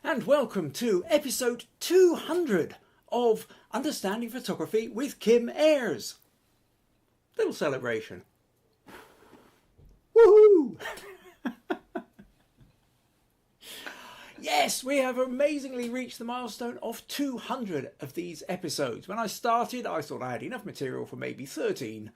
and welcome to episode 200 of Understanding Photography with Kim Ayres. Little celebration. Woohoo! Yes, we have amazingly reached the milestone of 200 of these episodes. When I started, I thought I had enough material for maybe 13.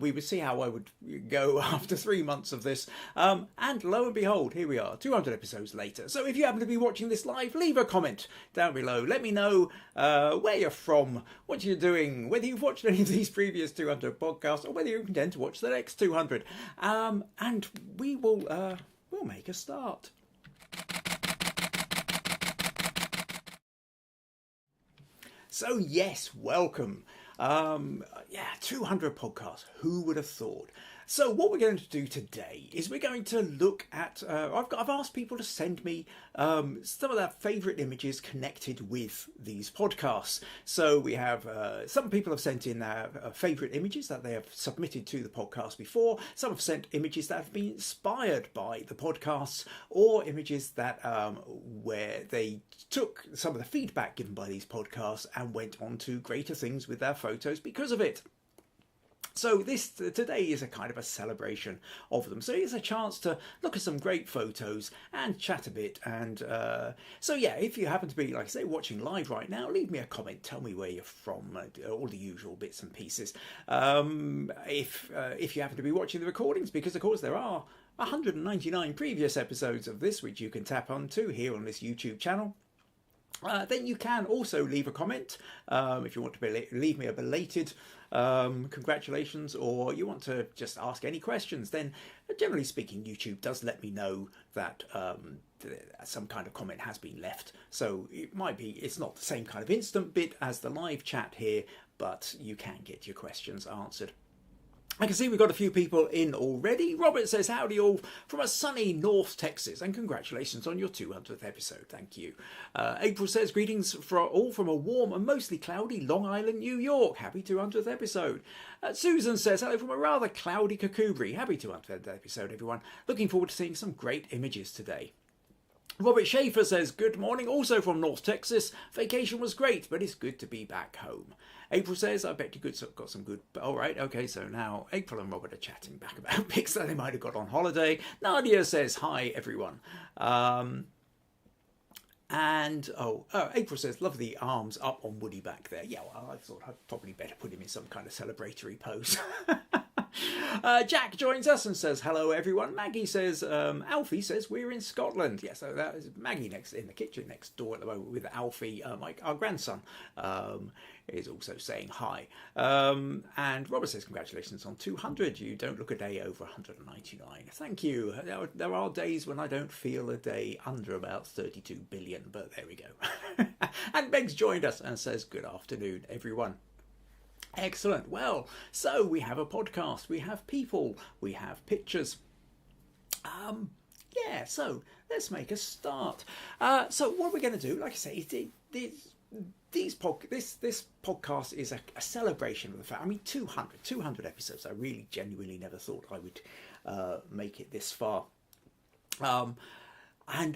We would see how I would go after 3 months of this. And lo and behold, here we are, 200 episodes later. So if you happen to be watching this live, leave a comment down below. Let me know where you're from, what you're doing, whether you've watched any of these previous 200 podcasts, or whether you intend to watch the next 200. And we will we'll make a start. So yes, welcome. 200 podcasts. Who would have thought? So what we're going to do today is we're going to look at, I've asked people to send me some of their favourite images connected with these podcasts. So we have, some people have sent in their favourite images that they have submitted to the podcast before. Some have sent images that have been inspired by the podcasts, or images that where they took some of the feedback given by these podcasts and went on to greater things with their photos because of it. So this today is a kind of a celebration of them. So it's a chance to look at some great photos and chat a bit. And so yeah, if you happen to be, like I say, watching live right now, leave me a comment. Tell me where you're from, all the usual bits and pieces. If you happen to be watching the recordings, because of course there are 199 previous episodes of this, which you can tap onto here on this YouTube channel. Then you can also leave a comment if you want to leave me a belated congratulations, or you want to just ask any questions. Then generally speaking, YouTube does let me know that some kind of comment has been left. So it might be, it's not the same kind of instant bit as the live chat here, but you can get your questions answered. I can see we've got a few people in already. Robert says, howdy all from a sunny North Texas, and congratulations on your 200th episode. Thank you. April says, greetings all from a warm and mostly cloudy Long Island, New York. Happy 200th episode. Susan says, hello from a rather cloudy Kakubri. Happy 200th episode, everyone. Looking forward to seeing some great images today. Robert Schaefer says, good morning, also from North Texas. Vacation was great, but it's good to be back home. April says, I bet you got some good... All right, okay, so now April and Robert are chatting back about pics that they might have got on holiday. Nadia says, hi, everyone. April says, love the arms up on Woody back there. Yeah, well, I thought I'd probably better put him in some kind of celebratory pose. Jack joins us and says, hello everyone. Maggie says, Alfie says, we're in Scotland. Yeah, so that is Maggie next in the kitchen next door at the moment with Alfie, our grandson, is also saying hi. And Robert says, congratulations on 200. You don't look a day over 199. Thank you. There are days when I don't feel a day under about 32 billion, but there we go. And Meg's joined us and says, good afternoon, everyone. Excellent. Well, so we have a podcast, we have people, we have pictures. So let's make a start. So what we're going to do, like I say, this podcast is a celebration of the fact. I mean, 200 episodes. I really genuinely never thought I would make it this far. And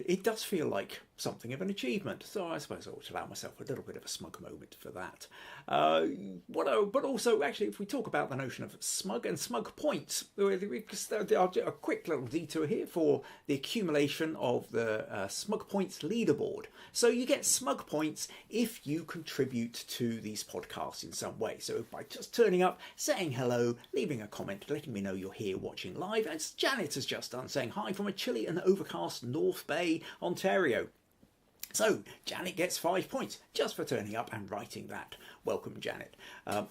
it does feel like something of an achievement. So I suppose I ought to allow myself a little bit of a smug moment for that. But also, actually, if we talk about the notion of smug and smug points, I'll do a quick little detour here for the accumulation of the smug points leaderboard. So you get smug points if you contribute to these podcasts in some way. So by just turning up, saying hello, leaving a comment, letting me know you're here watching live, as Janet has just done, saying hi from a chilly and overcast North Bay, Ontario. So Janet gets 5 points just for turning up and writing that. Welcome, Janet.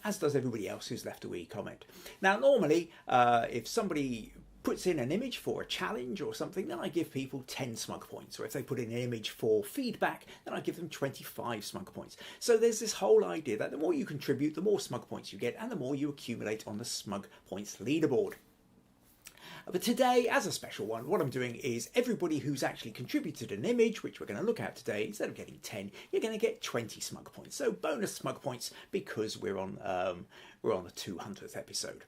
As does everybody else who's left a wee comment. Now, normally, if somebody puts in an image for a challenge or something, then I give people 10 smug points. Or if they put in an image for feedback, then I give them 25 smug points. So there's this whole idea that the more you contribute, the more smug points you get, and the more you accumulate on the smug points leaderboard. But today, as a special one, what I'm doing is everybody who's actually contributed an image, which we're going to look at today, instead of getting 10, you're going to get 20 smug points. So bonus smug points because we're on the 200th episode.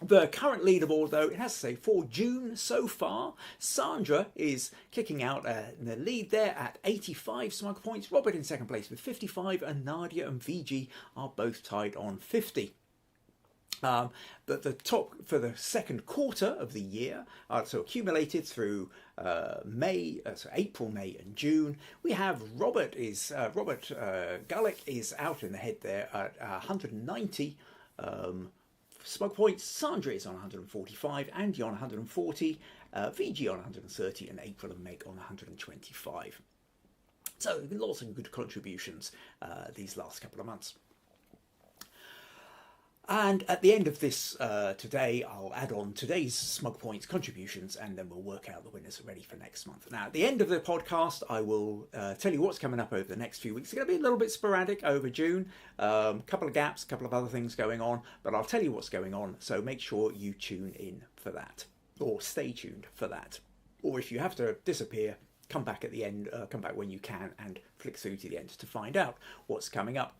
The current leaderboard, though, it has to say for June so far, Sandra is kicking out in the lead there at 85 Smug points. Robert in second place with 55, and Nadia and Viji are both tied on 50. But the top for the second quarter of the year, so accumulated through April, May, and June, we have Robert Gullick is out in the head there at 190. Smug points. Sandra is on 145, Andy on 140, Viji on 130, and April and Meg on 125. So lots of good contributions these last couple of months. And at the end of this today, I'll add on today's Smug Points contributions, and then we'll work out the winners ready for next month. Now, at the end of the podcast, I will tell you what's coming up over the next few weeks. It's going to be a little bit sporadic over June, couple of gaps, a couple of other things going on, but I'll tell you what's going on, so make sure you tune in for that, or stay tuned for that. Or if you have to disappear, come back at the end, come back when you can, and flick through to the end to find out what's coming up.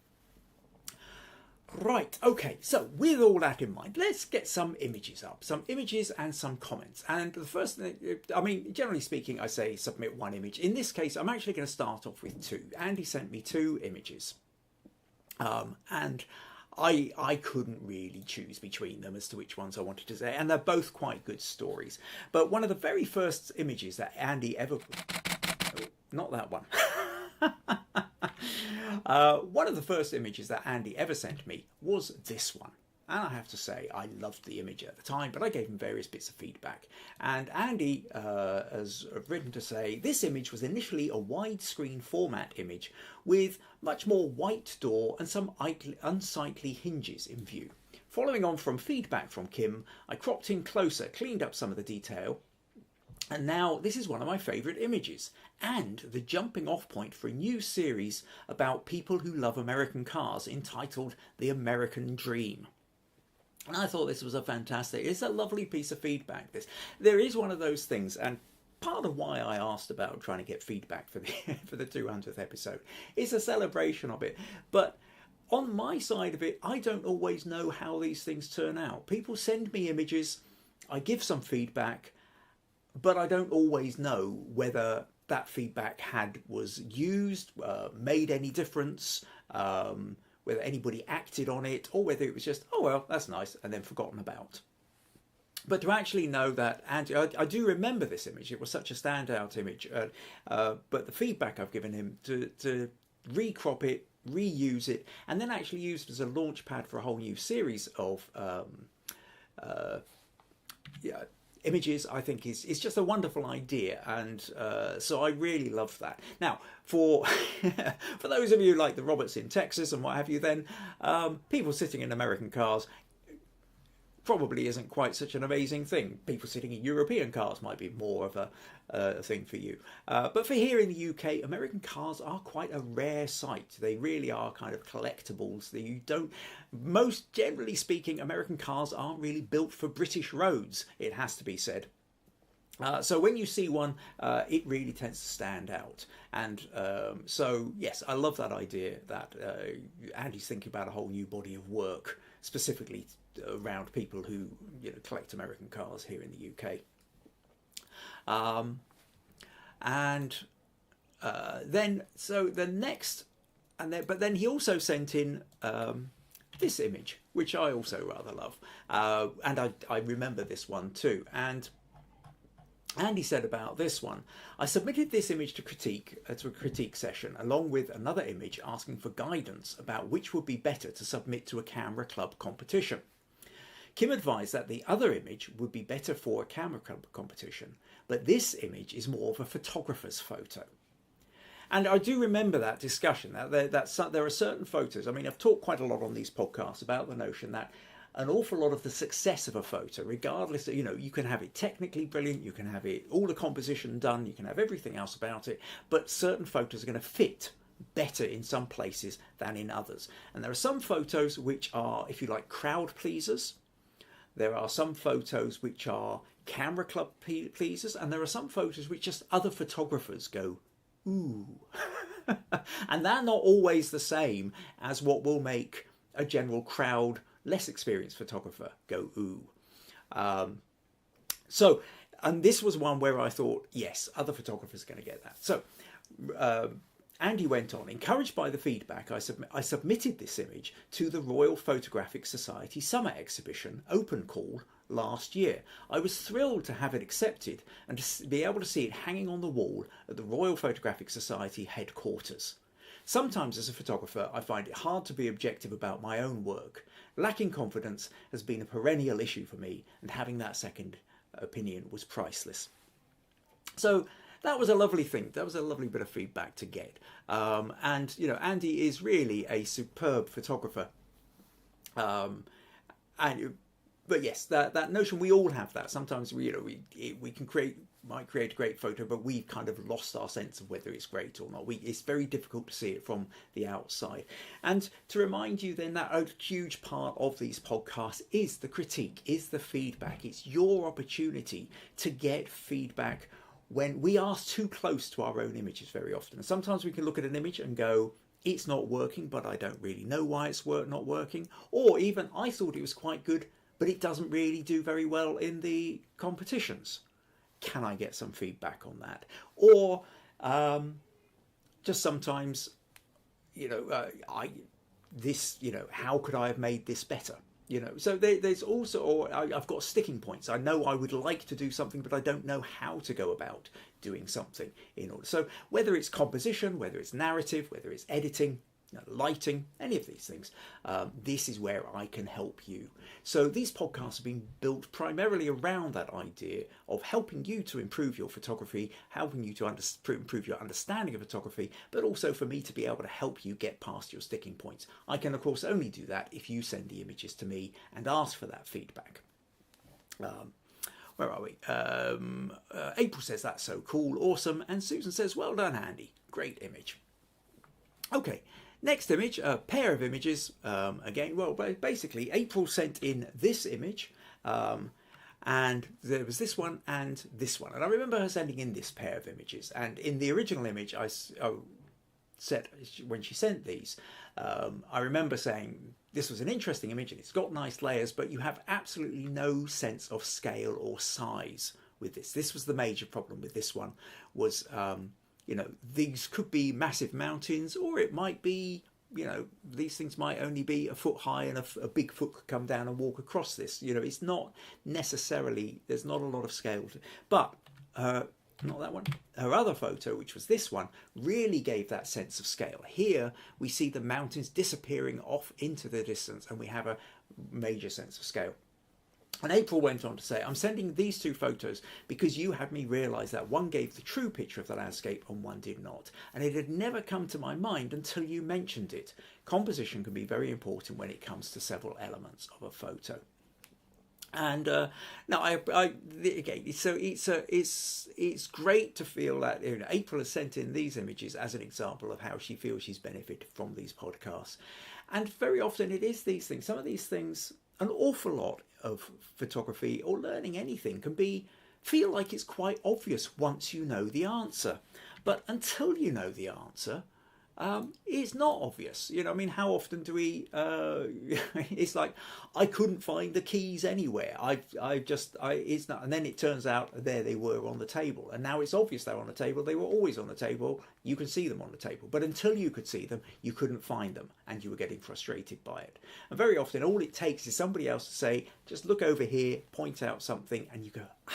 Right, okay, so with all that in mind, let's get some images up, some images and some comments. And the first thing, I mean, generally speaking, I say submit one image. In this case, I'm actually going to start off with two. Andy sent me two images. And I couldn't really choose between them as to which ones I wanted to say, and they're both quite good stories. But one of the very first images that Andy ever... Oh, not that one. One of the first images that Andy ever sent me was this one. And I have to say, I loved the image at the time, but I gave him various bits of feedback. And Andy has written to say, this image was initially a widescreen format image with much more white door and some unsightly hinges in view. Following on from feedback from Kim, I cropped in closer, cleaned up some of the detail, and now this is one of my favourite images, and the jumping off point for a new series about people who love American cars entitled The American Dream. And I thought this was it's a lovely piece of feedback. There is one of those things, and part of why I asked about trying to get feedback for the 200th episode is a celebration of it. But on my side of it, I don't always know how these things turn out. People send me images, I give some feedback, but I don't always know whether that feedback was used, made any difference, whether anybody acted on it, or whether it was just, oh, well, that's nice, and then forgotten about. But to actually know that, and I do remember this image, it was such a standout image, but the feedback I've given him to recrop it, reuse it, and then actually used as a launch pad for a whole new series of images, I think is just a wonderful idea, and so I really love that. Now, for for those of you like the Roberts in Texas and what have you, then people sitting in American cars probably isn't quite such an amazing thing. People sitting in European cars might be more of a thing for you. But for here in the UK, American cars are quite a rare sight. They really are kind of collectibles. Most generally speaking, American cars aren't really built for British roads, it has to be said. So when you see one, it really tends to stand out. And so, yes, I love that idea that Andy's thinking about a whole new body of work, specifically around people who collect American cars here in the UK. But then he also sent in this image, which I also rather love, and I remember this one too. And Andy said about this one, I submitted this image to a critique session along with another image asking for guidance about which would be better to submit to a camera club competition. Kim advised that the other image would be better for a camera club competition, but this image is more of a photographer's photo. And I do remember that discussion, that there are certain photos. I mean, I've talked quite a lot on these podcasts about the notion that an awful lot of the success of a photo, regardless of, you can have it technically brilliant, you can have all the composition done, you can have everything else about it, but certain photos are going to fit better in some places than in others. And there are some photos which are, if you like, crowd pleasers. There are some photos which are camera club pleasers, and there are some photos which just other photographers go, ooh. And they're not always the same as what will make a general crowd, less experienced photographer go, ooh. So, and this was one where I thought, yes, other photographers are going to get that. So, Andy went on, encouraged by the feedback, I submitted this image to the Royal Photographic Society Summer Exhibition open call last year. I was thrilled to have it accepted and to be able to see it hanging on the wall at the Royal Photographic Society headquarters. Sometimes as a photographer, I find it hard to be objective about my own work. Lacking confidence has been a perennial issue for me, and having that second opinion was priceless. So that was a lovely thing. That was a lovely bit of feedback to get. And, you know, Andy is really a superb photographer. But yes, that notion, we all have that. Sometimes we might create a great photo, but we've kind of lost our sense of whether it's great or not. It's very difficult to see it from the outside. And to remind you then that a huge part of these podcasts is the critique, is the feedback. It's your opportunity to get feedback when we are too close to our own images very often. And sometimes we can look at an image and go, it's not working, but I don't really know why it's not working. Or even, I thought it was quite good, but it doesn't really do very well in the competitions. Can I get some feedback on that? Or just sometimes, how could I have made this better? So there's also, or I've got sticking points. I know I would like to do something, but I don't know how to go about doing something in order. So whether it's composition, whether it's narrative, whether it's editing, lighting, any of these things, this is where I can help you. So these podcasts have been built primarily around that idea of helping you to improve your photography, helping you to improve your understanding of photography, but also for me to be able to help you get past your sticking points. I can of course only do that if you send the images to me and ask for that feedback. Where are we? April says, that's so cool, awesome. And Susan says, well done, Andy. Great image. Okay. Next image, a pair of images. Again, well, basically, April sent in this image, and there was this one and this one. And I remember her sending in this pair of images. And in the original image, when she sent these, I remember saying this was an interesting image and it's got nice layers, but you have absolutely no sense of scale or size with this. This was the major problem with this one, was these could be massive mountains, or it might be, these things might only be a foot high and a big foot could come down and walk across this. It's not necessarily, there's not a lot of scale to, but not that one. Her other photo, which was this one, really gave that sense of scale. Here we see the mountains disappearing off into the distance and we have a major sense of scale. And April went on to say, I'm sending these two photos because you had me realise that one gave the true picture of the landscape and one did not. And it had never come to my mind until you mentioned it. Composition can be very important when it comes to several elements of a photo. And now, again, so it's great to feel that April has sent in these images as an example of how she feels she's benefited from these podcasts. And very often it is these things. Some of these things, an awful lot of photography or learning anything can feel like it's quite obvious once you know the answer. But until you know the answer, it's not obvious. How often do we, it's like, I couldn't find the keys anywhere. It's not, and then it turns out there they were on the table. And now it's obvious they're on the table. They were always on the table. You can see them on the table. But until you could see them, you couldn't find them and you were getting frustrated by it. And very often all it takes is somebody else to say, just look over here, point out something, and you go, ah.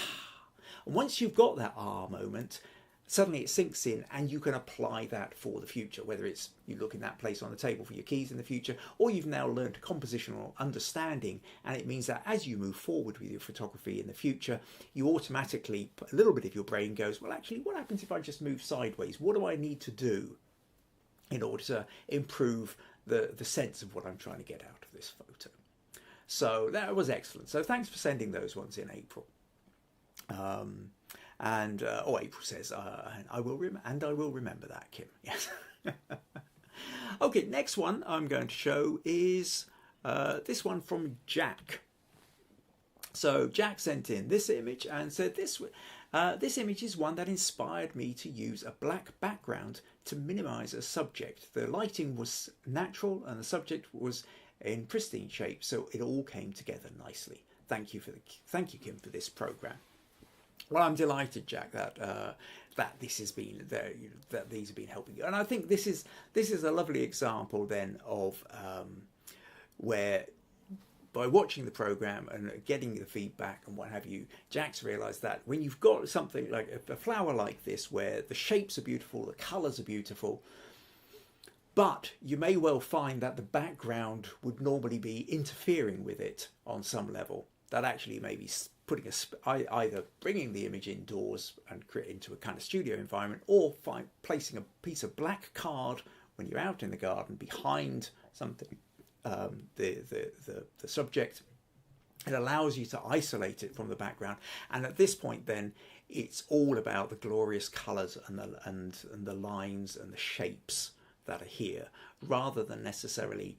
And once you've got that ah moment, suddenly it sinks in and you can apply that for the future, whether it's you look in that place on the table for your keys in the future, or you've now learned compositional understanding, and it means that as you move forward with your photography in the future, you automatically, a little bit of your brain goes, well, actually, what happens if I just move sideways? What do I need to do in order to improve the sense of what I'm trying to get out of this photo? So that was excellent. So thanks for sending those ones in, April. April says, I will remember that, Kim. Yes. Okay, next one I'm going to show is this one from Jack. So Jack sent in this image and said this image is one that inspired me to use a black background to minimize a subject. The lighting was natural and the subject was in pristine shape, so it all came together nicely. thank you, Kim, for this program. Well, I'm delighted, Jack, that this has been there, that these have been helping you, and I think this is a lovely example then of where, by watching the program and getting the feedback and what have you, Jack's realised that when you've got something like a flower like this, where the shapes are beautiful, the colours are beautiful, but you may well find that the background would normally be interfering with it on some level, that actually maybe putting either bringing the image indoors and create into a kind of studio environment, or placing a piece of black card when you're out in the garden behind something, the subject. It allows you to isolate it from the background, and at this point then it's all about the glorious colours and the lines and the shapes that are here, rather than necessarily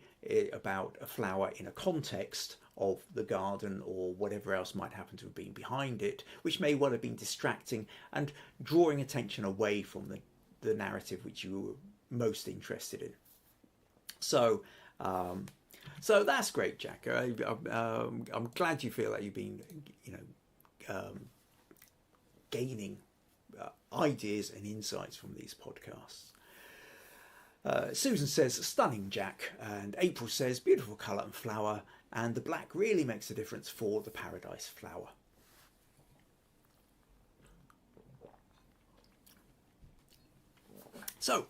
about a flower in a context of the garden or whatever else might happen to have been behind it, which may well have been distracting and drawing attention away from the narrative which you were most interested in. So that's great, Jack. I'm glad you feel that you've been, gaining ideas and insights from these podcasts. Susan says, stunning, Jack. And April says, beautiful colour and flower. And the black really makes a difference for the paradise flower. So,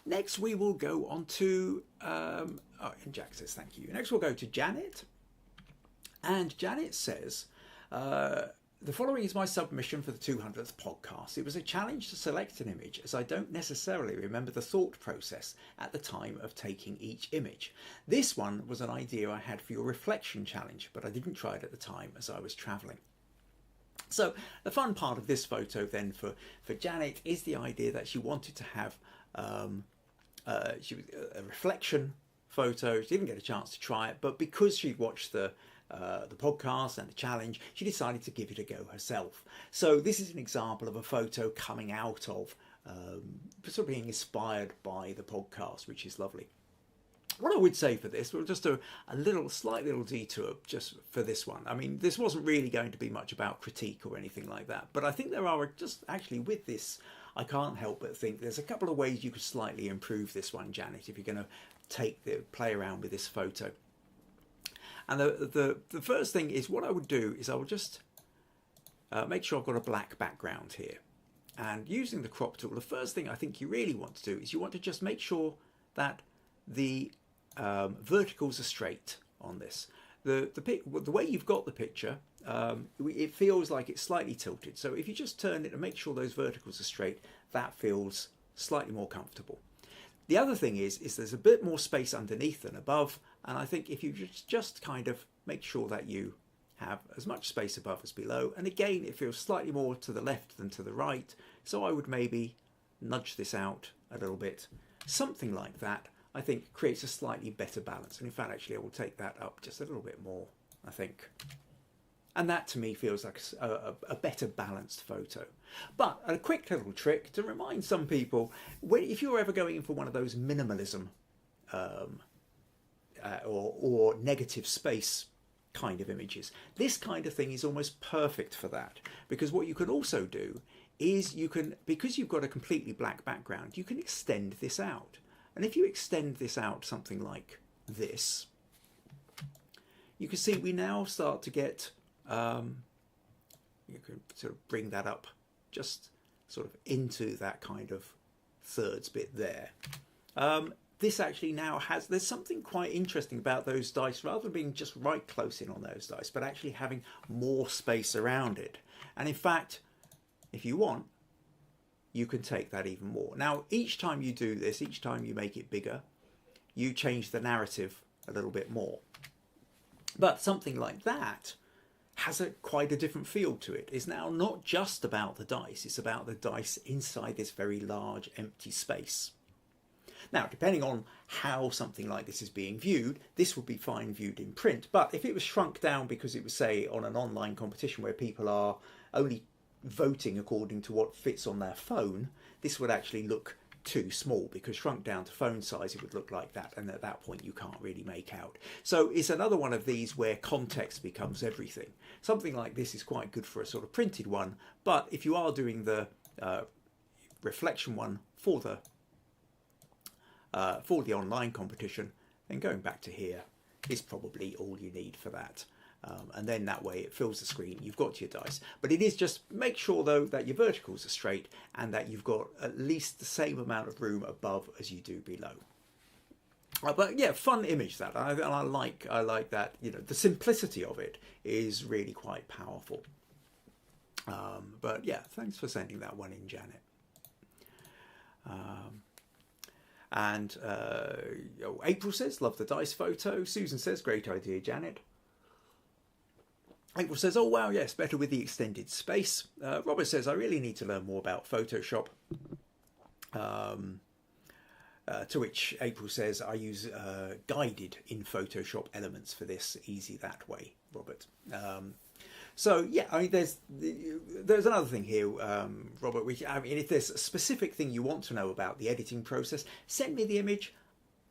next we will go on to, and Jack says thank you. Next we'll go to Janet. And Janet says, the following is my submission for the 200th podcast. It was a challenge to select an image, as I don't necessarily remember the thought process at the time of taking each image. This one was an idea I had for your reflection challenge, but I didn't try it at the time as I was travelling. So the fun part of this photo then for Janet is the idea that she wanted to have a reflection photo. She didn't get a chance to try it, but because she'd watched the podcast and the challenge, she decided to give it a go herself. So this is an example of a photo coming out of sort of being inspired by the podcast, which is lovely. What I would say for this, we'll just do a slight little detour just for this one. I mean, this wasn't really going to be much about critique or anything like that, but I think there are just actually with this, I can't help but think there's a couple of ways you could slightly improve this one, Janet, if you're going to play around with this photo. And the first thing is, what I would do is I would just make sure I've got a black background here. And using the crop tool, the first thing I think you really want to do is you want to just make sure that the verticals are straight on this. The way you've got the picture, it feels like it's slightly tilted. So if you just turn it and make sure those verticals are straight, that feels slightly more comfortable. The other thing is there's a bit more space underneath than above, and I think if you just kind of make sure that you have as much space above as below, and again it feels slightly more to the left than to the right, so I would maybe nudge this out a little bit. Something like that, I think, creates a slightly better balance, and in fact actually I will take that up just a little bit more, I think. And that to me feels like a better balanced photo. But a quick little trick to remind some people, if you're ever going in for one of those minimalism or negative space kind of images, this kind of thing is almost perfect for that. Because what you can also do is because you've got a completely black background, you can extend this out. And if you extend this out something like this, you can see we now start to get you can sort of bring that up just sort of into that kind of thirds bit there. This actually now there's something quite interesting about those dice, rather than being just right close in on those dice, but actually having more space around it. And in fact, if you want, you can take that even more. Now, each time you do this, each time you make it bigger, you change the narrative a little bit more. But something like that has quite a different feel to it. It's now not just about the dice, it's about the dice inside this very large empty space. Now, depending on how something like this is being viewed, this would be fine viewed in print, but if it was shrunk down because it was, say, on an online competition where people are only voting according to what fits on their phone, this would actually look too small, because shrunk down to phone size it would look like that, and at that point you can't really make out. So it's another one of these where context becomes everything. Something like this is quite good for a sort of printed one, but if you are doing the reflection one for the online competition, then going back to here is probably all you need for that. And then that way it fills the screen, you've got your dice. But it is just make sure though that your verticals are straight and that you've got at least the same amount of room above as you do below. But yeah, fun image that. I like that, you know, the simplicity of it is really quite powerful. But yeah, thanks for sending that one in, Janet. April says, love the dice photo. Susan says, great idea, Janet. April says, oh wow, yes, better with the extended space. Robert says, I really need to learn more about Photoshop. To which April says, I use guided in Photoshop elements for this, easy that way, Robert. So yeah, I mean, there's another thing here, Robert. I mean, if there's a specific thing you want to know about the editing process, send me the image,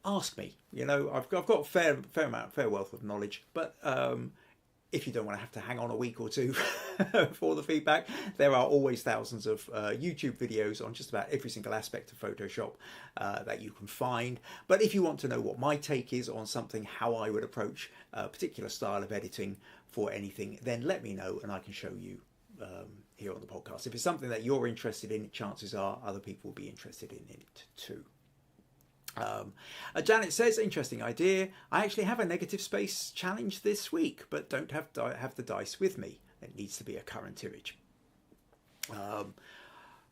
ask me. You know, I've got a fair wealth of knowledge, but if you don't want to have to hang on a week or two for the feedback, there are always thousands of YouTube videos on just about every single aspect of Photoshop that you can find. But if you want to know what my take is on something, how I would approach a particular style of editing for anything, then let me know and I can show you here on the podcast. If it's something that you're interested in, chances are other people will be interested in it too. Janet says, interesting idea. I actually have a negative space challenge this week, but don't have the dice with me. It needs to be a current image.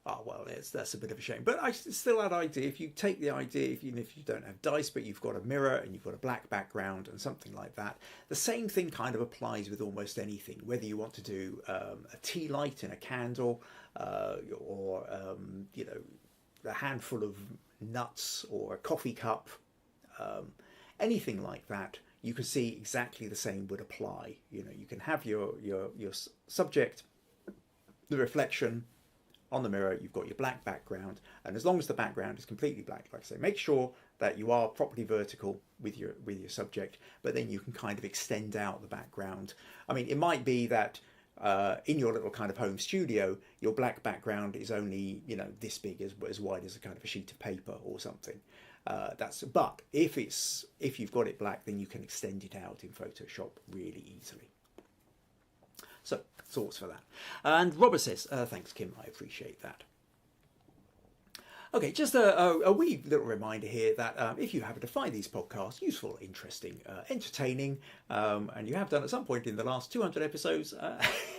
Oh, well, that's a bit of a shame. But I still had idea. If you take the idea, even if you don't have dice, but you've got a mirror and you've got a black background and something like that, the same thing kind of applies with almost anything. Whether you want to do a tea light in a candle, or you know, a handful of nuts or a coffee cup, anything like that, you can see exactly the same would apply. You know, you can have your subject, the reflection on the mirror, you've got your black background, and as long as the background is completely black, like I say, make sure that you are properly vertical with your subject, but then you can kind of extend out the background. I mean, it might be that in your little kind of home studio, your black background is only, you know, this big, as wide as a kind of a sheet of paper or something. But if you've got it black, then you can extend it out in Photoshop really easily. So thoughts for that. And Robert says, thanks, Kim, I appreciate that. Okay, just a wee little reminder here that if you happen to find these podcasts useful, interesting, entertaining, and you have done at some point in the last 200 episodes,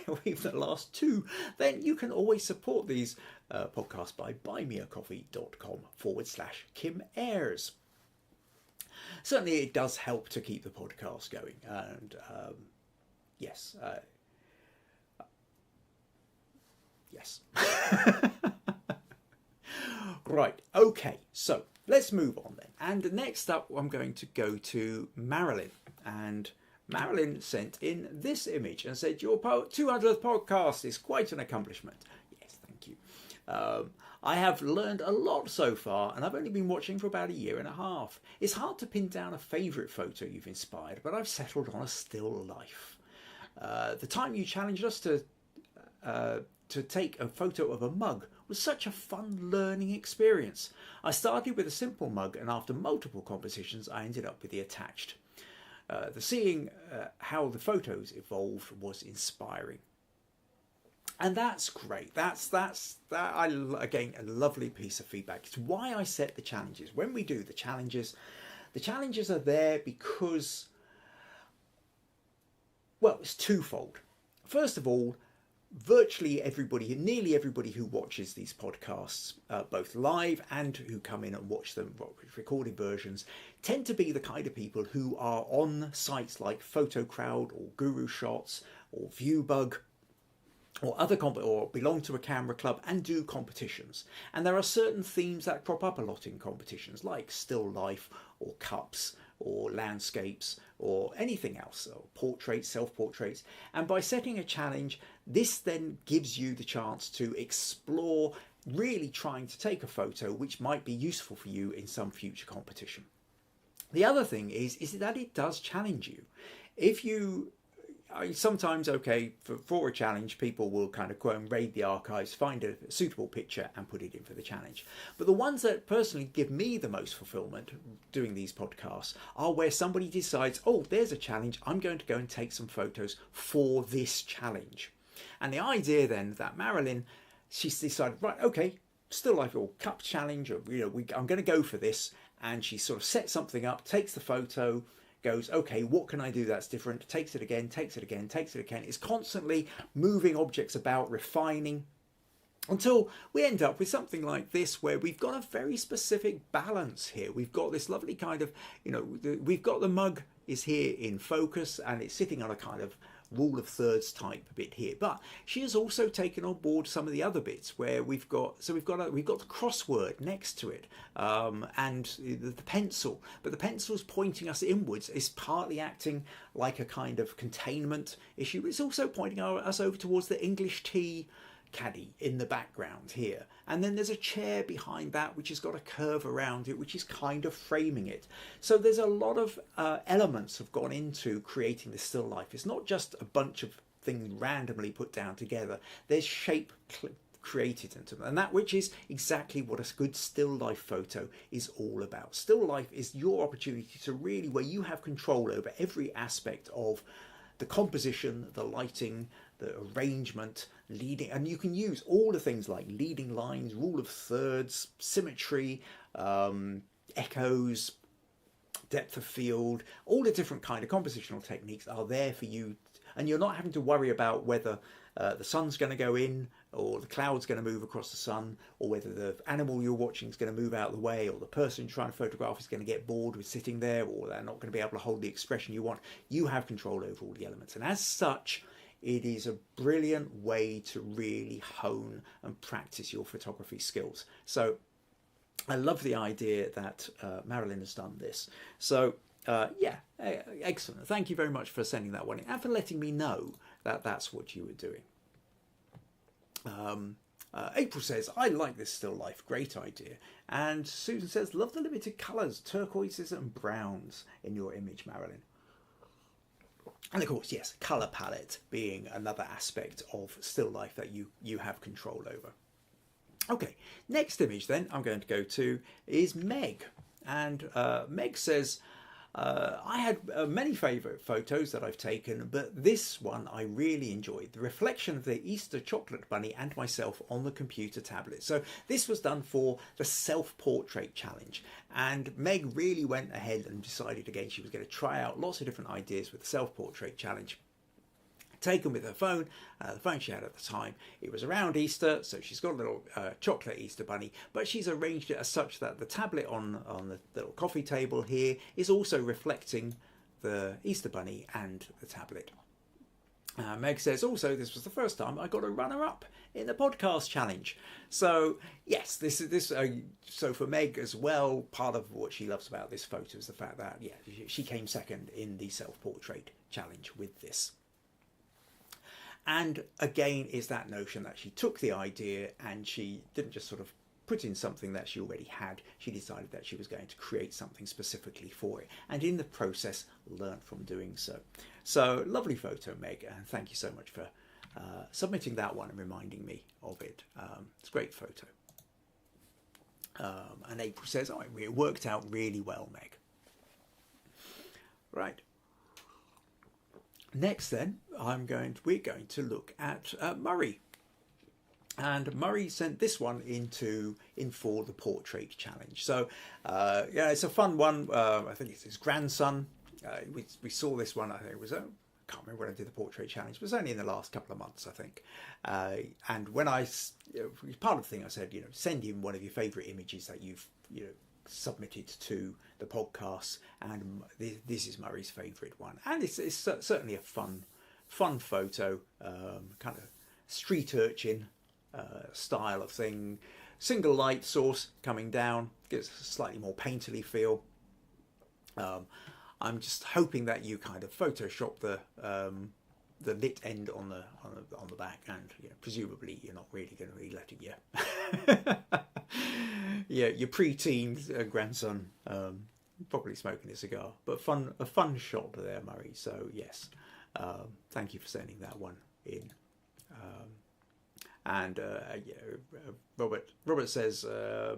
or even the last 2, then you can always support these podcasts by buymeacoffee.com/Kim Ayres. Certainly it does help to keep the podcast going, and yes. Yes. Right, okay, so let's move on then. And next up, I'm going to go to Marilyn. And Marilyn sent in this image and said, your 200th podcast is quite an accomplishment. Yes, thank you. I have learned a lot so far, and I've only been watching for about 1.5 years. It's hard to pin down a favourite photo you've inspired, but I've settled on a still life. The time you challenged us to take a photo of a mug was such a fun learning experience. I started with a simple mug, and after multiple compositions I ended up with the attached. Seeing how the photos evolved was inspiring. And that's great. Again, a lovely piece of feedback. It's why I set the challenges. When we do the challenges are there because, well, it's twofold. First of all, nearly everybody who watches these podcasts, both live and who come in and watch them recorded versions, tend to be the kind of people who are on sites like PhotoCrowd or Guru Shots or Viewbug or or belong to a camera club and do competitions. And there are certain themes that crop up a lot in competitions, like still life or cups or landscapes or anything else, or portraits, self-portraits. And by setting a challenge, this then gives you the chance to explore really trying to take a photo which might be useful for you in some future competition. The other thing is that it does challenge you. If you sometimes, okay, for a challenge, people will kind of go and raid the archives, find a suitable picture and put it in for the challenge. But the ones that personally give me the most fulfillment doing these podcasts are where somebody decides, oh, there's a challenge, I'm going to go and take some photos for this challenge. And the idea then that Marilyn, she's decided, right, okay, still life or cup challenge, or I'm going to go for this, and she sort of sets something up, takes the photo, goes, okay, what can I do that's different? Takes it again, takes it again, takes it again. It's constantly moving objects about, refining, until we end up with something like this, where we've got a very specific balance here. We've got this lovely kind of, we've got the mug is here in focus, and it's sitting on a kind of rule of thirds type bit here, but she has also taken on board some of the other bits where we've got the crossword next to it, and the pencil, but the pencil's pointing us inwards. Is partly acting like a kind of containment issue. It's also pointing us over towards the English tea caddy in the background here, and then there's a chair behind that which has got a curve around it which is kind of framing it. So there's a lot of elements have gone into creating this still life. It's not just a bunch of things randomly put down together. There's shape created into them, and that which is exactly what a good still life photo is all about. Still life is your opportunity to really, where you have control over every aspect of the composition, the lighting, the arrangement, leading, and you can use all the things like leading lines, rule of thirds, symmetry, echoes, depth of field. All the different kind of compositional techniques are there for you, and you're not having to worry about whether the sun's going to go in, or the cloud's going to move across the sun, or whether the animal you're watching is going to move out of the way, or the person you're trying to photograph is going to get bored with sitting there, or they're not going to be able to hold the expression you want. You have control over all the elements, and as such, it is a brilliant way to really hone and practice your photography skills. So I love the idea that Marilyn has done this. So yeah, excellent. Thank you very much for sending that one in, and for letting me know that that's what you were doing. April says, I like this still life, great idea. And Susan says, love the limited colours, turquoises and browns in your image, Marilyn. And of course, yes, colour palette being another aspect of still life that you have control over. Okay, next image then I'm going to go to is Meg. And Meg says, I had many favourite photos that I've taken, but this one I really enjoyed. The reflection of the Easter chocolate bunny and myself on the computer tablet. So this was done for the self-portrait challenge. And Meg really went ahead and decided again she was going to try out lots of different ideas with the self-portrait challenge. Taken with her phone, the phone she had at the time. It was around Easter, so she's got a little chocolate Easter bunny, but she's arranged it as such that the tablet on the little coffee table here is also reflecting the Easter bunny and the tablet. Meg says also this was the first time I got a runner-up in the podcast challenge. So yes, so for Meg as well, part of what she loves about this photo is the fact that she came second in the self-portrait challenge with this. And again, is that notion that she took the idea and she didn't just sort of put in something that she already had. She decided that she was going to create something specifically for it, and in the process learned from doing so. So lovely photo, Meg, and thank you so much for submitting that one and reminding me of it. It's a great photo. And April says, oh, it worked out really well, Meg. Right. Next then, we're going to look at Murry. And Murray sent this one in for the portrait challenge. So yeah, it's a fun one. I think it's his grandson. We saw this one, I think it was, I can't remember when I did the portrait challenge, it was only in the last couple of months, I think. And when part of the thing I said, send him one of your favourite images that you've, submitted to the podcast, and this is Murray's favourite one, and it's certainly a fun photo, kind of street urchin style of thing, single light source coming down, gives a slightly more painterly feel. I'm just hoping that you kind of Photoshop the lit end on the back, and presumably you're not really going to be letting your preteen grandson probably smoking a cigar, but a fun shot there, Murray. So yes, thank you for sending that one in. Robert says,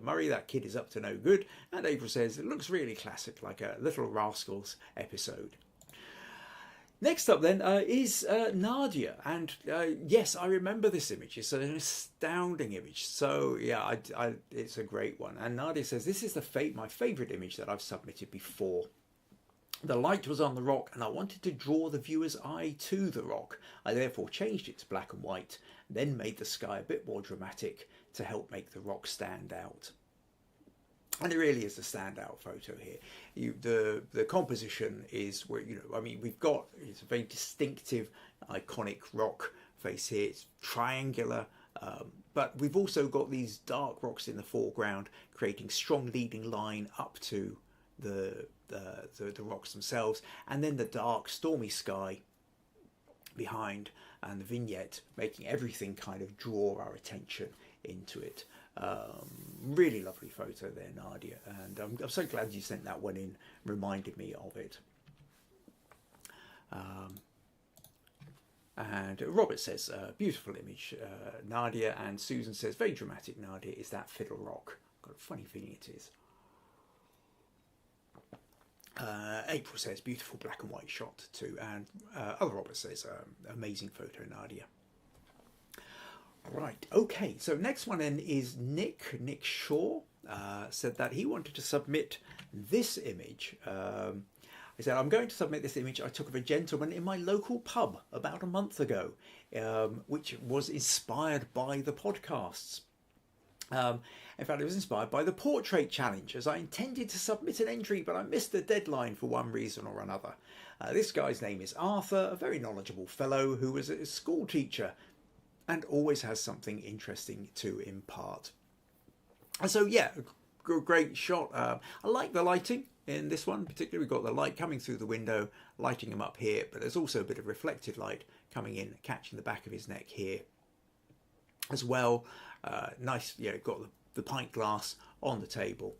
Murray, that kid is up to no good. And April says, it looks really classic, like a Little Rascals episode. Next up then is Nadia. And yes, I remember this image. It's an astounding image. So yeah, it's a great one. And Nadia says, this is my favourite image that I've submitted before. The light was on the rock and I wanted to draw the viewer's eye to the rock. I therefore changed it to black and white, then made the sky a bit more dramatic to help make the rock stand out. And it really is a standout photo here. The composition is where, it's a very distinctive, iconic rock face here. It's triangular, but we've also got these dark rocks in the foreground, creating strong leading line up to the rocks themselves, and then the dark stormy sky behind, and the vignette making everything kind of draw our attention into it. Really lovely photo there, Nadia, and I'm so glad you sent that one in, reminded me of it. And Robert says, beautiful image, Nadia, and Susan says, very dramatic, Nadia. Is that Fiddle Rock? Got a funny feeling it is. April says, beautiful black and white shot too. And other Robert says, amazing photo, Nadia. Right, okay, so next one then is Nick Shaw. Said that he wanted to submit this image. He said, I'm going to submit this image I took of a gentleman in my local pub about a month ago, which was inspired by the podcasts. In fact, it was inspired by the portrait challenge, as I intended to submit an entry, but I missed the deadline for one reason or another. This guy's name is Arthur, a very knowledgeable fellow who was a school teacher and always has something interesting to impart. And so, yeah, great shot. I like the lighting in this one, particularly. We've got the light coming through the window, lighting him up here, but there's also a bit of reflected light coming in, catching the back of his neck here as well. Nice, got the pint glass on the table.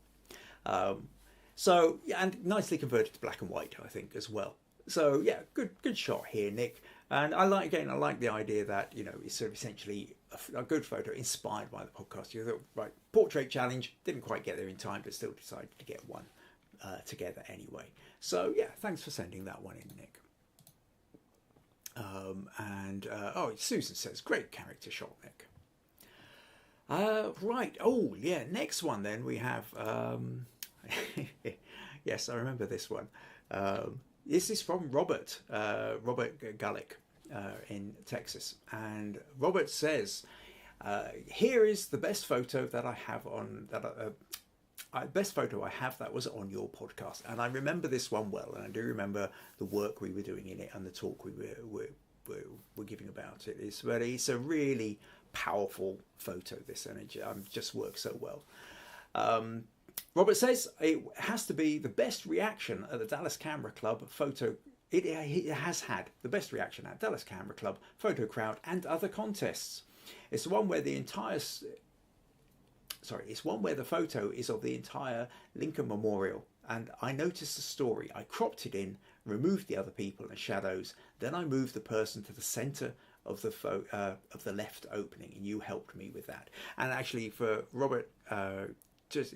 So, yeah, and nicely converted to black and white, I think, as well. So, yeah, good shot here, Nick. And I like the idea that, it's sort of essentially a good photo inspired by the podcast. You thought, right, portrait challenge, didn't quite get there in time, but still decided to get one together anyway. So, yeah, thanks for sending that one in, Nick. Susan says, great character shot, Nick. Right. Oh, yeah. Next one then we have, yes, I remember this one. This is from Robert Gullick in Texas. And Robert says, here is the best photo that I have best photo I have that was on your podcast. And I remember this one well, and I do remember the work we were doing in it and the talk we were giving about it. It's a really powerful photo, this, and it just works so well. Robert says it has to be the best reaction at the Dallas Camera Club photo. It has had the best reaction at Dallas Camera Club photo crowd and other contests. It's the one where the photo is of the entire Lincoln Memorial, and I noticed the story. I cropped it in, removed the other people and shadows, then I moved the person to the centre of the left opening, and you helped me with that. And actually, for Robert,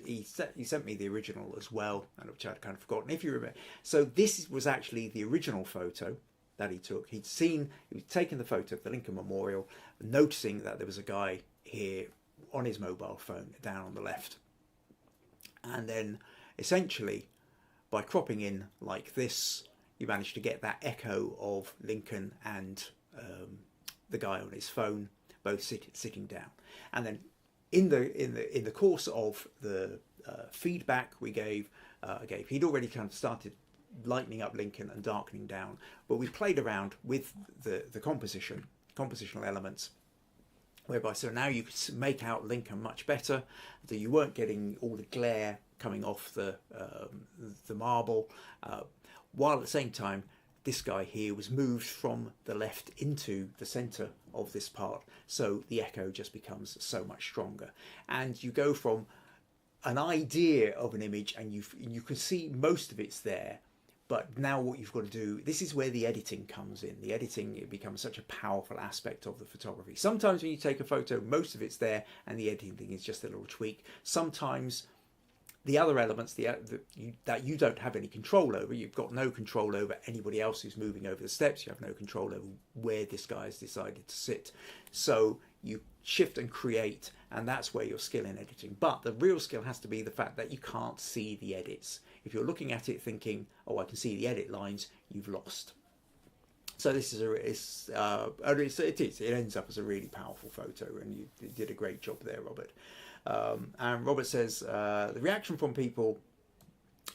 he sent me the original as well, and which I'd kind of forgotten. If you remember, so this was actually the original photo that he took. He was taking the photo of the Lincoln Memorial, noticing that there was a guy here on his mobile phone down on the left, and then essentially by cropping in like this, you managed to get that echo of Lincoln and the guy on his phone both sitting down. And then in the course of the feedback we gave, he'd already kind of started lightening up Lincoln and darkening down, but we played around with the compositional elements, whereby so now you could make out Lincoln much better, that you weren't getting all the glare coming off the marble, while at the same time this guy here was moved from the left into the center of this part, so the echo just becomes so much stronger. And you go from an idea of an image, and you can see most of it's there, but now what you've got to do, this is where the editing comes in. The editing, it becomes such a powerful aspect of the photography. Sometimes when you take a photo, most of it's there, and the editing is just a little tweak. Sometimes the other elements that you don't have any control over, you've got no control over anybody else who's moving over the steps, you have no control over where this guy has decided to sit. So you shift and create, and that's where your skill in editing. But the real skill has to be the fact that you can't see the edits. If you're looking at it thinking, oh, I can see the edit lines, you've lost. So this is it ends up as a really powerful photo, and you did a great job there, Robert. And Robert says, the reaction from people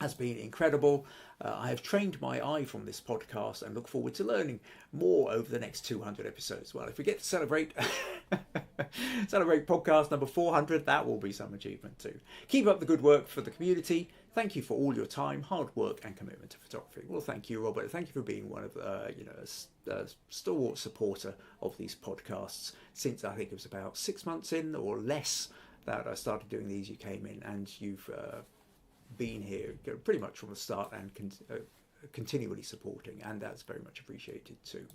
has been incredible. I have trained my eye from this podcast and look forward to learning more over the next 200 episodes. Well, if we get to celebrate podcast number 400, that will be some achievement too. Keep up the good work for the community. Thank you for all your time, hard work and commitment to photography. Well, thank you, Robert. Thank you for being one of a stalwart supporter of these podcasts since I think it was about 6 months in or less that I started doing these. You came in and you've been here pretty much from the start and continually supporting, and that's very much appreciated too.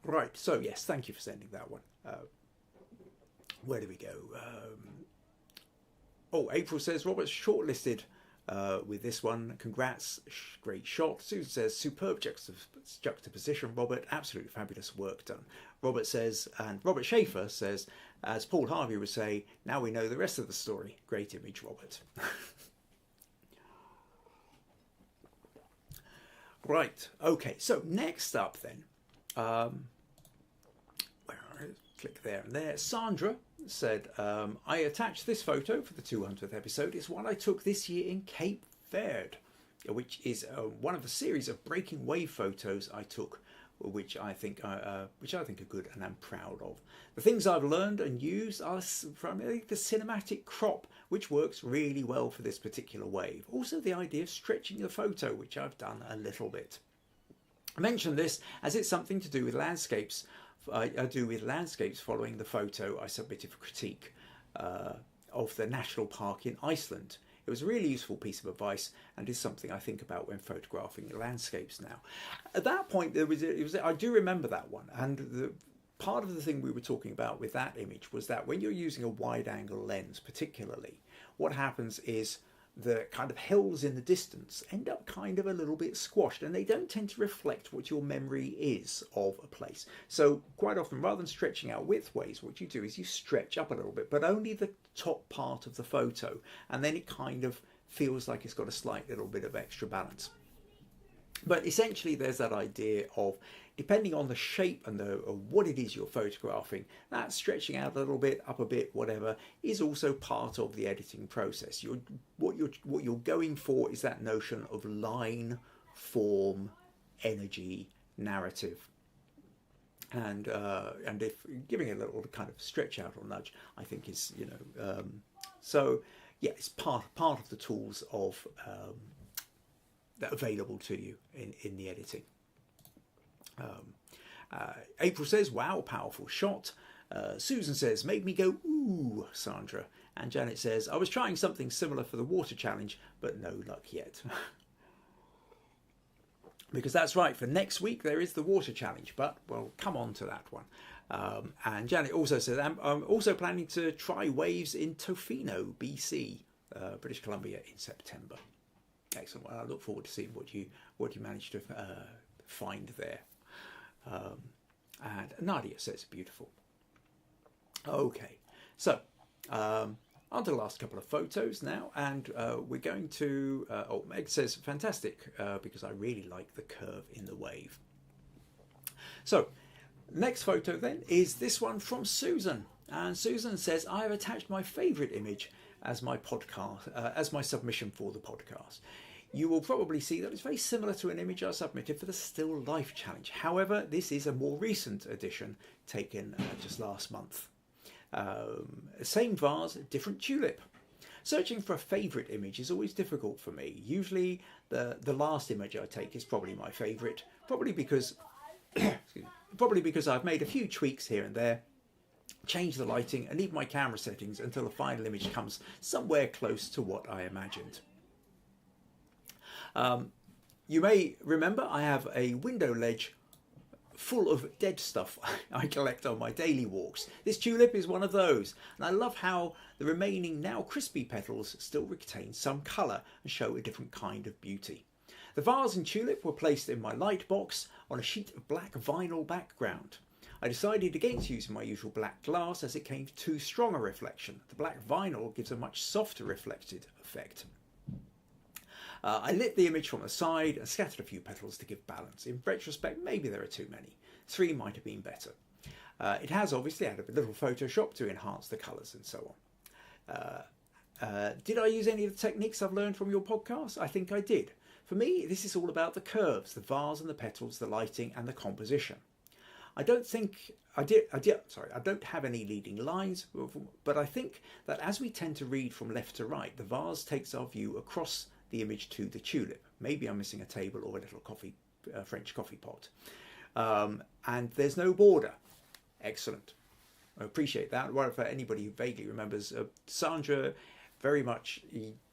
Right, so yes, thank you for sending that one. Where do we go? April says Robert's shortlisted with this one. Congrats, great shot. Susan says superb juxtaposition, Robert. Absolutely fabulous work done. Robert says, and Robert Schaefer says, as Paul Harvey would say, now we know the rest of the story. Great image, Robert. Right, okay, so next up then, click there and there. Sandra said, I attached this photo for the 200th episode. It's one I took this year in Cape Verde, which is one of a series of breaking wave photos I took, which I think are good and I'm proud of. The things I've learned and used are primarily the cinematic crop, which works really well for this particular wave. Also the idea of stretching the photo, which I've done a little bit. I mention this as it's something to do with landscapes. I do with landscapes following the photo I submitted for critique of the national park in Iceland. It was a really useful piece of advice and is something I think about when photographing landscapes now. At that point, I do remember that one, and part of the thing we were talking about with that image was that when you're using a wide angle lens particularly, what happens is the kind of hills in the distance end up kind of a little bit squashed, and they don't tend to reflect what your memory is of a place. So quite often, rather than stretching out widthways, what you do is you stretch up a little bit, but only the top part of the photo, and then it kind of feels like it's got a slight little bit of extra balance. But essentially there's that idea of, depending on the shape and what it is you're photographing, that stretching out a little bit, up a bit, whatever, is also part of the editing process. What you're going for is that notion of line, form, energy, narrative. And if giving it a little kind of stretch out or nudge, I think is, so yeah, it's part of the tools of that are available to you in the editing. April says, wow, powerful shot. Susan says, made me go, ooh, Sandra. And Janet says, I was trying something similar for the water challenge, but no luck yet. Because that's right, for next week there is the water challenge, but we'll come on to that one. And Janet also says, I'm also planning to try waves in Tofino, BC, British Columbia in September. Excellent. Well, I look forward to seeing what you managed to find there. And Nadia says beautiful. Okay, so on to the last couple of photos now, and we're going to. Meg says fantastic because I really like the curve in the wave. So next photo then is this one from Susan, and Susan says, I have attached my favourite image as my podcast, as my submission for the podcast. You will probably see that it's very similar to an image I submitted for the Still Life Challenge. However, this is a more recent edition taken just last month. Same vase, different tulip. Searching for a favourite image is always difficult for me. Usually the last image I take is probably my favourite, probably because I've made a few tweaks here and there, changed the lighting and even my camera settings until the final image comes somewhere close to what I imagined. You may remember I have a window ledge full of dead stuff I collect on my daily walks. This tulip is one of those, and I love how the remaining now crispy petals still retain some colour and show a different kind of beauty. The vase and tulip were placed in my light box on a sheet of black vinyl background. I decided against using my usual black glass as it came too strong a reflection. The black vinyl gives a much softer reflected effect. I lit the image from the side and scattered a few petals to give balance. In retrospect, maybe there are too many. 3 might have been better. It has obviously added a little Photoshop to enhance the colours and so on. Did I use any of the techniques I've learned from your podcast? I think I did. For me, this is all about the curves, the vase and the petals, the lighting and the composition. I don't have any leading lines, but I think that as we tend to read from left to right, the vase takes our view across the image to the tulip. Maybe I'm missing a table or a little French coffee pot. And there's no border. Excellent. I appreciate that. Well, for anybody who vaguely remembers, Sandra very much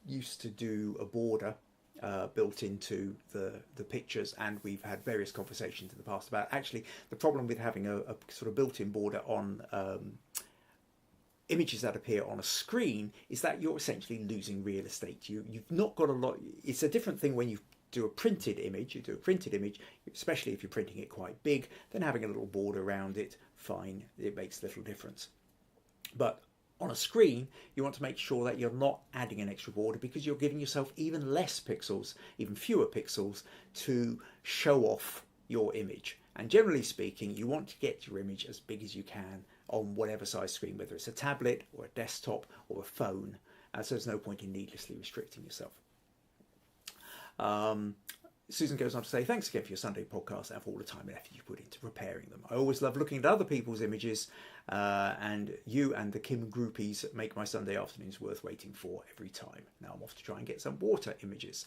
used to do a border built into the pictures, and we've had various conversations in the past about actually the problem with having a sort of built-in border on images that appear on a screen is that you're essentially losing real estate. You've not got a lot. It's a different thing when you do a printed image. You do a printed image, especially if you're printing it quite big, then having a little border around it, fine, it makes little difference. But on a screen, you want to make sure that you're not adding an extra border because you're giving yourself even less pixels, even fewer pixels to show off your image. And generally speaking, you want to get your image as big as you can on whatever size screen, whether it's a tablet or a desktop or a phone. So there's no point in needlessly restricting yourself. Susan goes on to say, thanks again for your Sunday podcast and for all the time and effort you put into preparing them. I always love looking at other people's images, and you and the Kim groupies make my Sunday afternoons worth waiting for every time. Now I'm off to try and get some water images.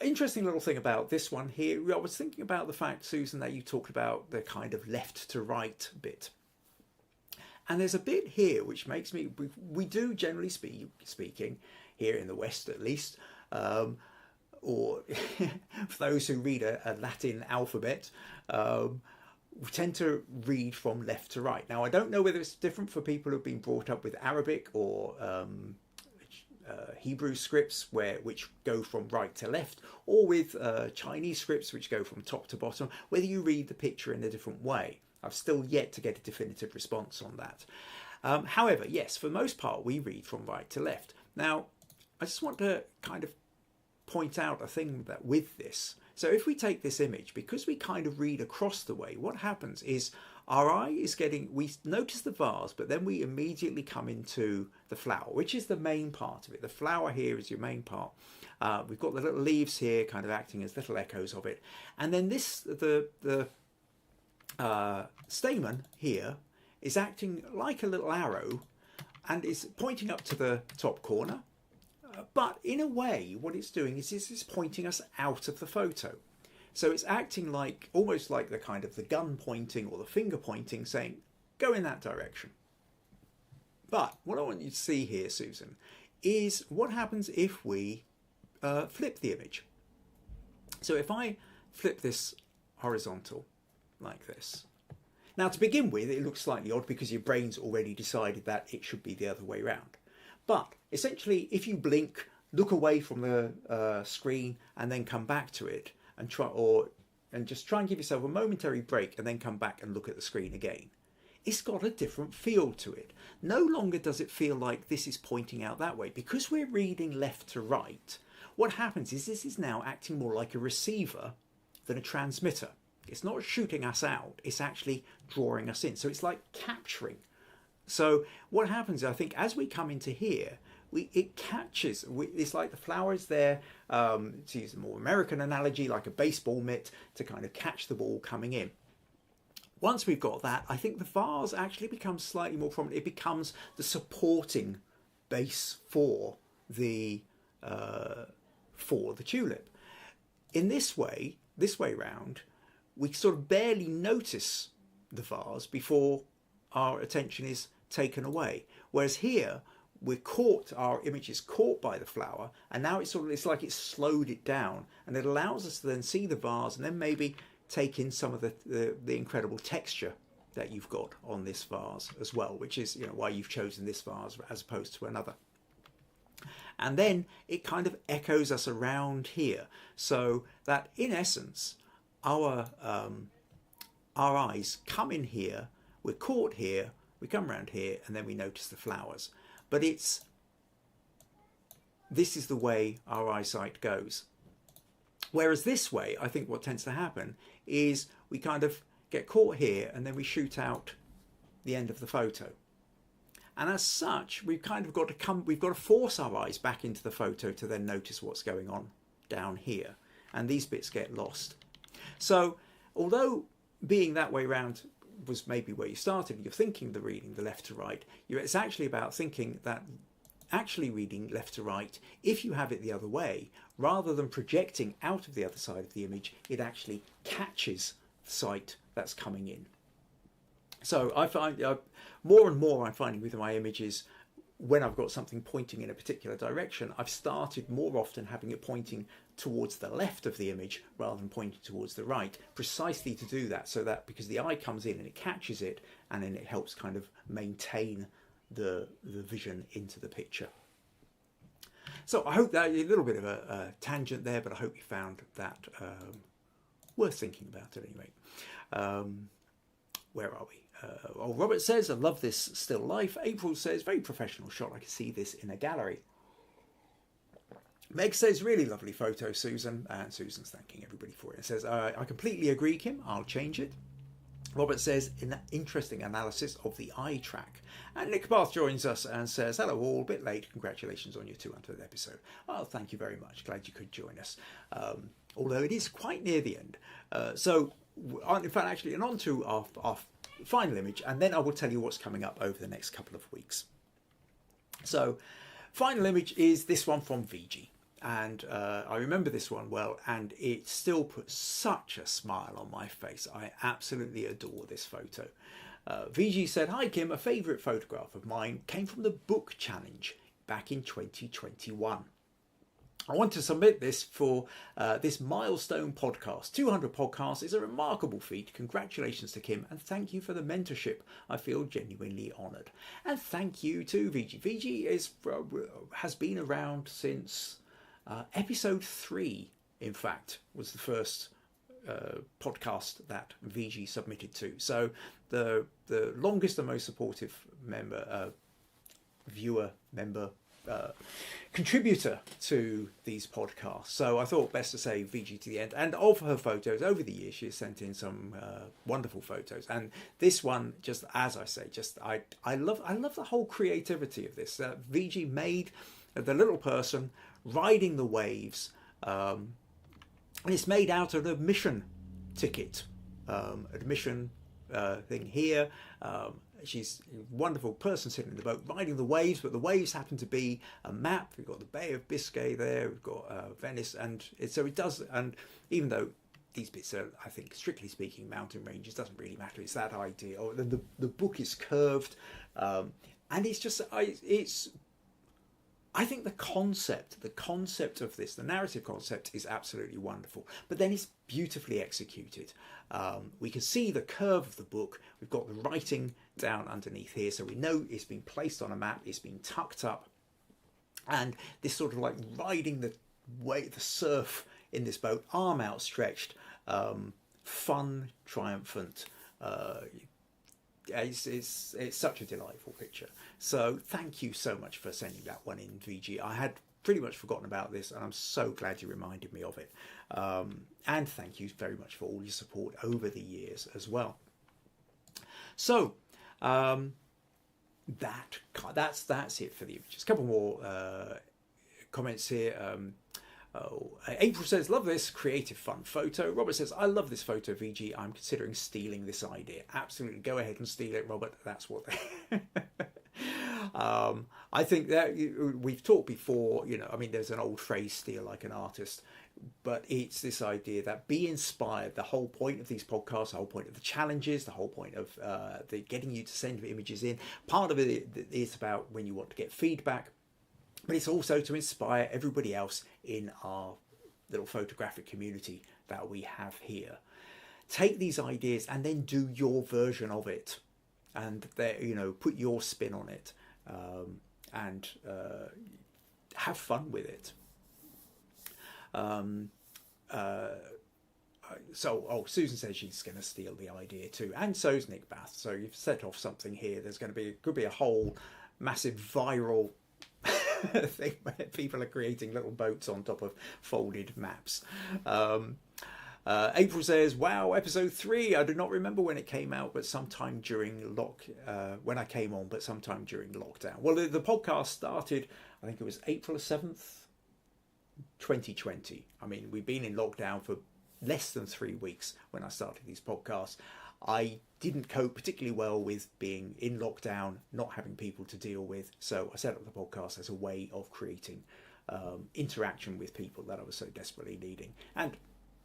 Interesting little thing about this one here. I was thinking about the fact, Susan, that you talked about the kind of left to right bit. And there's a bit here which makes me, we do generally speaking, here in the West at least, or for those who read a Latin alphabet, we tend to read from left to right. Now, I don't know whether it's different for people who've been brought up with Arabic or Hebrew scripts which go from right to left, or with Chinese scripts which go from top to bottom, whether you read the picture in a different way. I've still yet to get a definitive response on that. However, yes, for the most part, we read from right to left. Now, I just want to kind of point out a thing that with this. So if we take this image, because we kind of read across the way, what happens is our eye is we notice the vase, but then we immediately come into the flower, which is the main part of it. The flower here is your main part. We've got the little leaves here kind of acting as little echoes of it. And then the stamen here is acting like a little arrow and is pointing up to the top corner. But in a way, what it's doing is it's pointing us out of the photo. So it's acting like, almost like the kind of the gun pointing or the finger pointing, saying, go in that direction. But what I want you to see here, Susan, is what happens if we flip the image. So if I flip this horizontal like this. Now, to begin with, it looks slightly odd because your brain's already decided that it should be the other way around. But essentially, if you blink, look away from the screen and then come back to it and just try and give yourself a momentary break and then come back and look at the screen again, it's got a different feel to it. No longer does it feel like this is pointing out that way. Because we're reading left to right, what happens is this is now acting more like a receiver than a transmitter. It's not shooting us out, it's actually drawing us in. So it's like capturing. So what happens, I think, as we come into here, it catches, it's like the flower is there, to use a more American analogy, like a baseball mitt to kind of catch the ball coming in. Once we've got that, I think the vase actually becomes slightly more prominent. It becomes the supporting base for the tulip. In this way round, we sort of barely notice the vase before our attention is taken away. Whereas here, our image is caught by the flower, and now it's like it's slowed it down, and it allows us to then see the vase and then maybe take in some of the incredible texture that you've got on this vase as well, which is why you've chosen this vase as opposed to another. And then it kind of echoes us around here, so that in essence our eyes come in here, we're caught here, we come around here, and then we notice the flowers. But this is the way our eyesight goes. Whereas this way, I think what tends to happen is we kind of get caught here and then we shoot out the end of the photo. And as such, we've kind of got to force our eyes back into the photo to then notice what's going on down here. And these bits get lost. So although being that way round was maybe where you started, you're thinking the reading the left to right, it's actually about thinking that actually reading left to right, if you have it the other way, rather than projecting out of the other side of the image, it actually catches the sight that's coming in. So I find more and more I'm finding with my images, when I've got something pointing in a particular direction, I've started more often having it pointing towards the left of the image rather than pointing towards the right, precisely to do that, so that because the eye comes in and it catches it, and then it helps kind of maintain the vision into the picture. So I hope that a little bit of a tangent there, but I hope you found that worth thinking about at any rate. Where are we? Robert says, I love this still life. April says, very professional shot. I can see this in a gallery. Meg says, really lovely photo, Susan. And Susan's thanking everybody for it. It says, I completely agree, Kim. I'll change it. Robert says, interesting analysis of the eye track. And Nick Bath joins us and says, hello all, a bit late. Congratulations on your 200th episode. Oh, thank you very much. Glad you could join us. Although it is quite near the end. So, in fact, actually, and on to our final image, and then I will tell you what's coming up over the next couple of weeks. So, final image is this one from Viji. And I remember this one well, and it still puts such a smile on my face. I absolutely adore this photo. Viji said, hi Kim, a favourite photograph of mine came from the book challenge back in 2021. I want to submit this for this milestone podcast. 200 podcasts is a remarkable feat. Congratulations to Kim, and thank you for the mentorship. I feel genuinely honoured. And thank you to Viji. Viji has been around since episode 3, in fact, was the first podcast that Viji submitted to. So the longest and most supportive contributor to these podcasts. So I thought best to say Viji to the end. And of her photos over the years, she has sent in some wonderful photos. And this one, just as I say, I love the whole creativity of this. Viji made the little person riding the waves, and it's made out of an admission ticket, admission thing here. She's a wonderful person sitting in the boat riding the waves, but the waves happen to be a map. We've got the Bay of Biscay there, we've got Venice, and so it does. And even though these bits are, I think, strictly speaking, mountain ranges, doesn't really matter. It's that idea. Or the book is curved, and it's just I think the concept of this, the narrative concept, is absolutely wonderful. But then it's beautifully executed. We can see the curve of the book. We've got the writing down underneath here, so we know it's been placed on a map. It's been tucked up, and this sort of like riding the surf in this boat, arm outstretched, fun, triumphant. It's such a delightful picture. So thank you so much for sending that one in, Viji. I had pretty much forgotten about this, and I'm so glad you reminded me of it. And thank you very much for all your support over the years as well. So that's it for the images. A couple more comments here. April says, love this creative fun photo. Robert says, I love this photo, Viji. I'm considering stealing this idea. Absolutely, go ahead and steal it, Robert. That's what I think that we've talked before, I mean, there's an old phrase, steal like an artist, but it's this idea that be inspired. The whole point of these podcasts, the whole point of the challenges, the whole point of the getting you to send images in, part of it is about when you want to get feedback, but it's also to inspire everybody else in our little photographic community that we have here. Take these ideas and then do your version of it, and put your spin on it, and have fun with it. Susan says she's going to steal the idea too, and so's Nick Bath. So you've set off something here. There's going to be could be a whole massive viral thing where people are creating little boats on top of folded maps. April says, "Wow, episode 3. I do not remember when it came out, but sometime during when I came on, but sometime during lockdown." Well, the podcast started, I think it was April 7th. 2020. I mean, we've been in lockdown for less than 3 weeks when I started these podcasts. I didn't cope particularly well with being in lockdown, not having people to deal with. So I set up the podcast as a way of creating interaction with people that I was so desperately needing.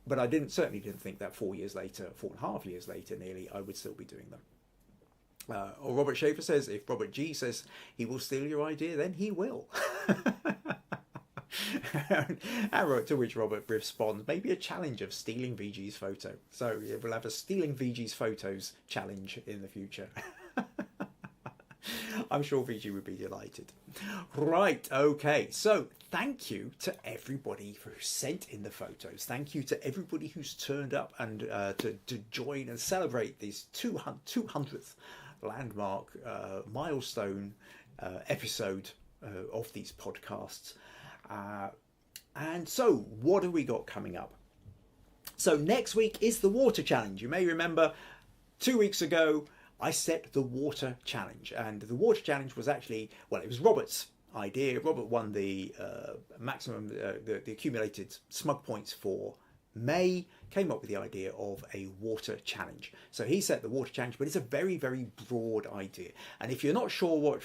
But I certainly didn't think that 4.5 years later nearly, I would still be doing them. Or Robert Schaefer says, if Robert G says he will steal your idea, then he will. To which Robert responds, maybe a challenge of stealing Viji's photo. So we'll have a stealing Viji's photos challenge in the future. I'm sure Viji would be delighted. Right, okay. So thank you to everybody who sent in the photos. Thank you to everybody who's turned up and to join and celebrate this 200th landmark milestone episode of these podcasts. And so what have we got coming up? So next week is the water challenge. You may remember 2 weeks ago I set the water challenge, and the water challenge was actually, well, it was Robert's idea. Robert won the maximum, the accumulated Smug points for May, came up with the idea of a water challenge. So he set the water challenge, but it's a very, very broad idea. And if you're not sure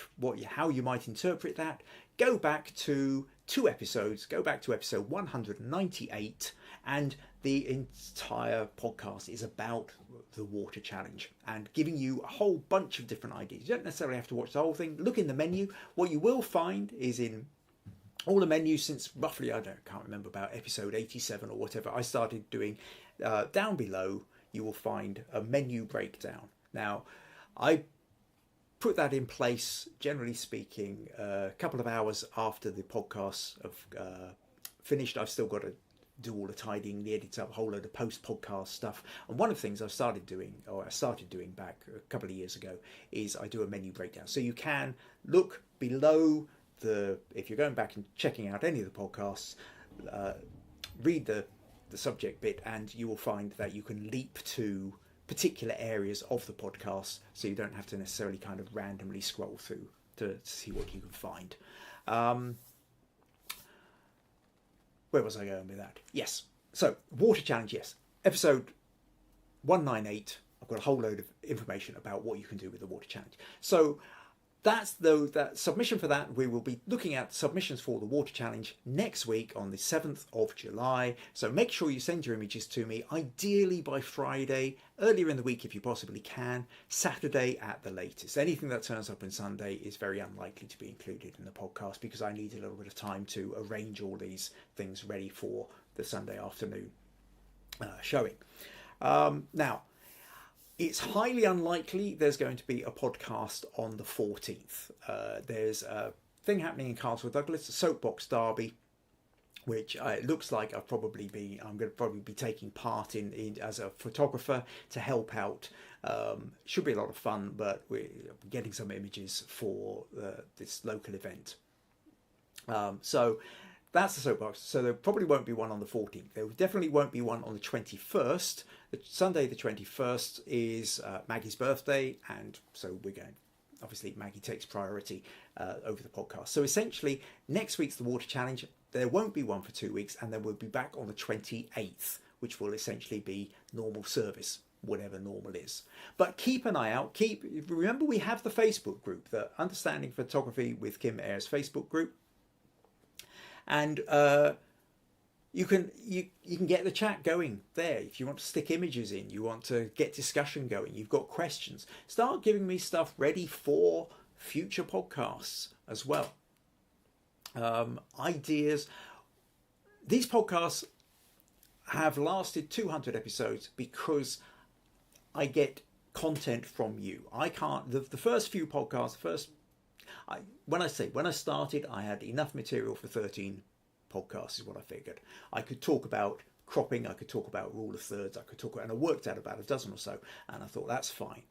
how you might interpret that, go back to 2 episodes, go back to episode 198, and the entire podcast is about the water challenge and giving you a whole bunch of different ideas. You don't necessarily have to watch the whole thing. Look in the menu. What you will find is in all the menus since roughly, can't remember, about episode 87 or whatever, I started doing, down below, you will find a menu breakdown. Now, I put that in place, generally speaking, a couple of hours after the podcasts have finished. I've still got to do all the tidying, the edits up, a whole load of post-podcast stuff. And one of the things I started doing back a couple of years ago, is I do a menu breakdown. So you can look below if you're going back and checking out any of the podcasts, read the subject bit, and you will find that you can leap to particular areas of the podcast, so you don't have to necessarily kind of randomly scroll through to see what you can find. Where was I going with that? Yes. So, water challenge, yes. Episode 198, I've got a whole load of information about what you can do with the water challenge. So, that's that submission for that. We will be looking at submissions for the water challenge next week on the 7th of July. So make sure you send your images to me, ideally by Friday, earlier in the week if you possibly can, Saturday at the latest. Anything that turns up on Sunday is very unlikely to be included in the podcast because I need a little bit of time to arrange all these things ready for the Sunday afternoon showing. Now, it's highly unlikely there's going to be a podcast on the 14th. There's a thing happening in Castle Douglas, a soapbox derby, which it looks like I'm going to probably be taking part in as a photographer to help out. Should be a lot of fun, but we're getting some images for this local event. So that's the soapbox. So there probably won't be one on the 14th. There definitely won't be one on the 21st. Sunday the 21st is Maggie's birthday, and so we're going, obviously Maggie takes priority over the podcast. So essentially next week's the water challenge. There won't be one for 2 weeks, and then we'll be back on the 28th, which will essentially be normal service. whatever normal is. But keep an eye out. Remember, we have the Facebook group, the Understanding Photography with Kim Ayres Facebook group, and you can get the chat going there. If you want to stick images in, you want to get discussion going, you've got questions, start giving me stuff ready for future podcasts as well. Ideas. These podcasts have lasted 200 episodes because I get content from you. I can't, the first few podcasts, when I started, I had enough material for 13 podcasts is what I figured. I could talk about cropping, I could talk about rule of thirds, and I worked out about a dozen or so, and I thought that's fine.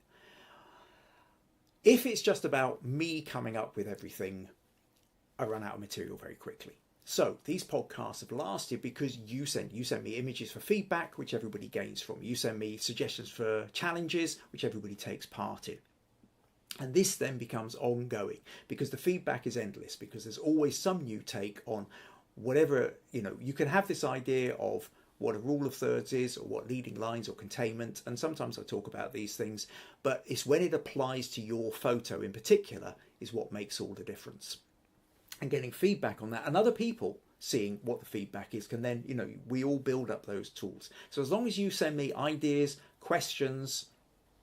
If it's just about me coming up with everything, I run out of material very quickly. So these podcasts have lasted because you send me images for feedback, which everybody gains from. You send me suggestions for challenges, which everybody takes part in. And this then becomes ongoing because the feedback is endless, because there's always some new take on whatever, you can have this idea of what a rule of thirds is, or what leading lines or containment, and sometimes I talk about these things, but it's when it applies to your photo in particular is what makes all the difference. And getting feedback on that, and other people seeing what the feedback is, can then, we all build up those tools. So as long as you send me ideas, questions,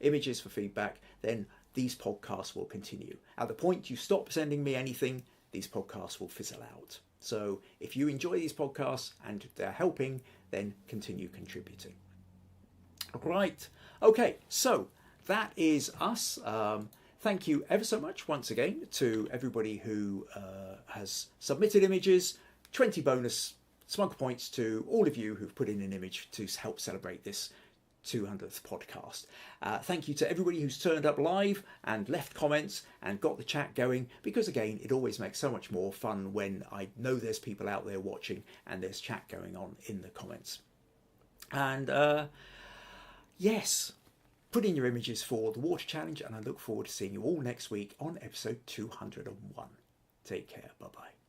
images for feedback, then these podcasts will continue. At the point you stop sending me anything, these podcasts will fizzle out. So if you enjoy these podcasts and they're helping, then continue contributing. Right. Okay, so that is us. Thank you ever so much once again to everybody who has submitted images. 20 bonus Smug points to all of you who've put in an image to help celebrate this 200th podcast. Thank you to everybody who's turned up live and left comments and got the chat going, because again, it always makes so much more fun when I know there's people out there watching and there's chat going on in the comments. And yes, put in your images for the water challenge, and I look forward to seeing you all next week on episode 201. Take care. Bye bye.